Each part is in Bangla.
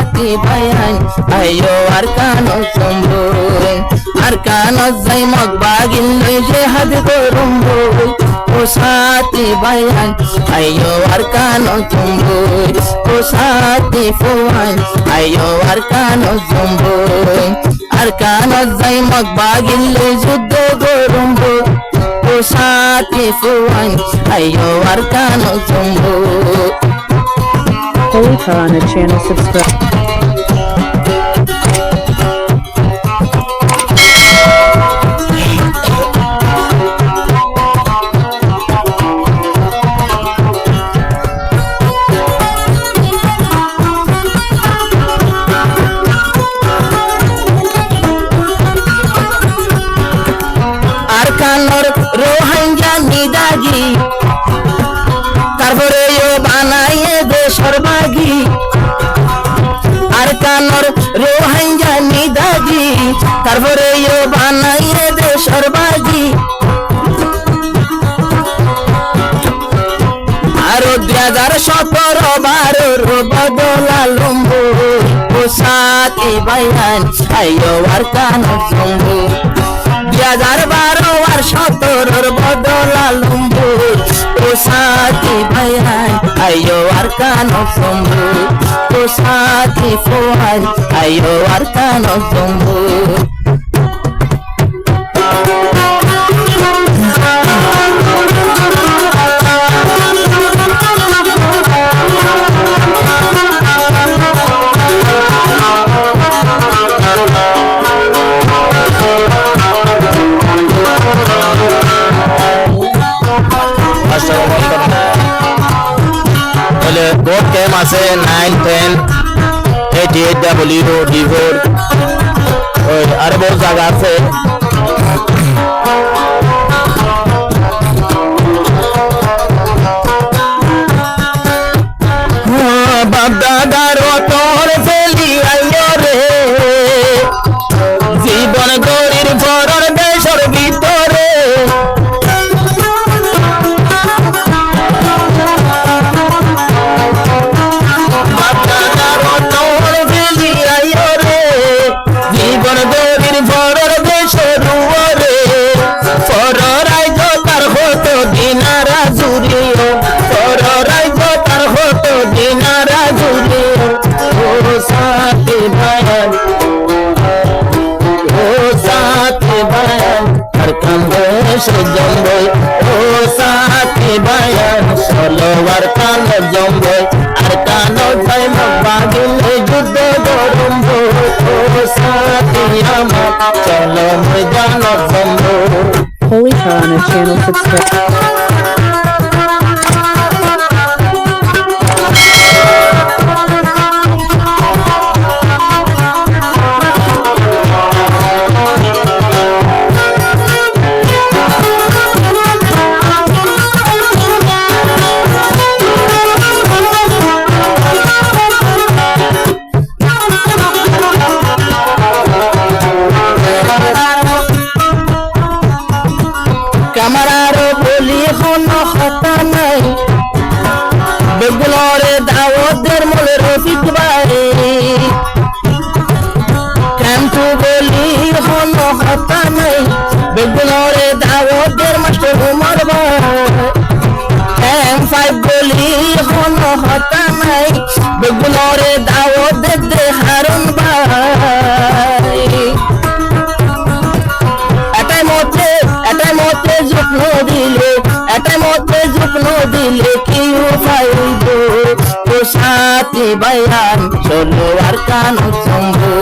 sati bayan ayo arkano somboy arkano zai magbagin je had gorumboy o sati bayan ayo arkano somboy o sati fuan ayo arkano somboy arkano zai magbagin juddo gorumboy o sati fuan ayo arkano somboy. Holy Karana channel subscribe. Arkanor Rohingya Nidagi তারপরে বানায়ে দে সর্বাগী আরকানর রোহিঙ্গা নিদাগি তারপরে বানায়ে দে সর্বাগী আরো 2017-12 বদলালম্বো ও সাথী বাইয়ান আইয়ো আরকানর জম্বো 2012 আর 17 বদলালম্বো o sati bayan ayo arkano sombo o sati fuan ayo arkano sombo board game আছে 9 10 88W D4 ওই আরো বহুত জায়গা আছে বাপদাদার তোর ফেলি আইলো রে জীবন গরির ভরর দেশের ভিতরে জম্বই ও সাথী বায়ান সলোয়ার কান জম্বই আর কান জয় মগবাগিল যুদ্ধ গরম্বো ও সাথী আমার চলো ময়দান জম্বো Holy Karana channel subscribe. কামারারো বলি কোনো কথা নাই বেগুলরে দাওয়াতের মূল রফিক ভাই ক্যাম্পু বলি কোনো কথা নাই বেগুলরে দাওয়াতের মাস্টার উমর ভাই M5 বলি কোনো কথা নাই বেগুলরে দাওয়াতের দে হারুন ভাই এটাই মতে যত্ন দিলে কি উপাইব ও সাথী বায়ান চলো আর কান সম্ভু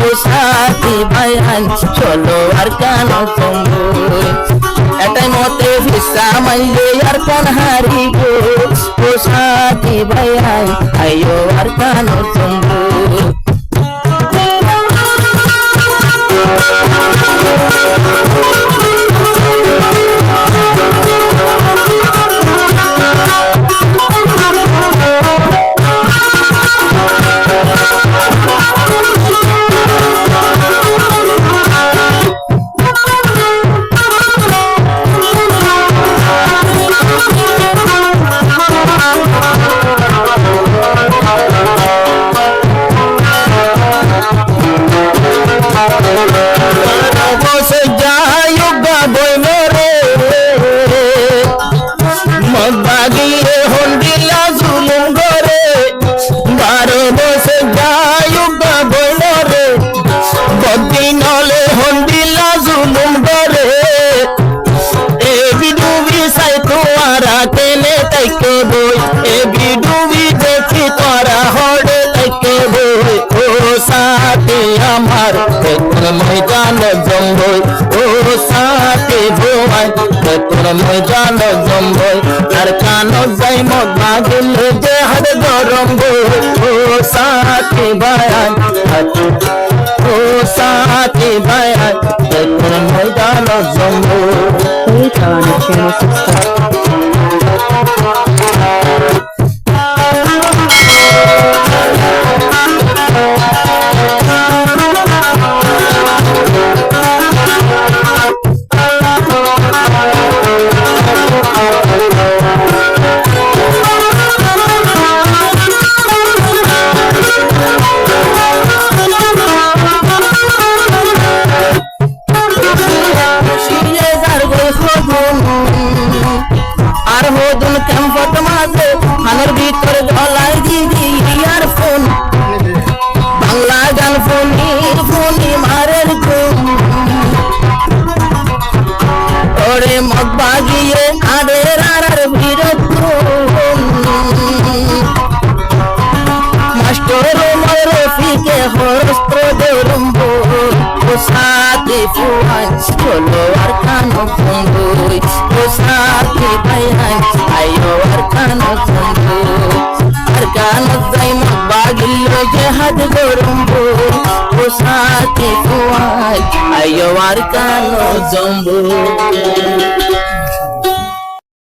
ও সাথী বায়ান চলো আর কান সম্ভু এটাই মতে ভিসা মাইলে আর কোন হারিব ও সাথী বায়ান আইও আর কান সম্ভু বেতন ময়দান জঙ্গল ও সাথে ভোয়াই বেতন ময়দান জঙ্গল আর কানো যাই মগ বাগিল যে হাত গরম ও সাথে ভাই ও সাথে ভাই বেতন ময়দান জঙ্গল Holy Tarana channel subscribe. আর হদুন ক্যাম্পট মাঝে খানের ভিতর গলায় দিদি ইয়ারফোন বাংলা গান ফোনি মারের ঘুম ওরে মগ বাগিয়ে আদের আর বিরত মাস্টর রফিকে হরস্ত্র দেরম্ব ও সাথে ফুয়াই চলো আর কানো ফোন সাথে ভাইয়াই আইও আর কানো জম্বু আর কানো যাই মগ বাগিল যে হাত গরম ও সাথে ফুয়াই আইও আর কানো জম্বু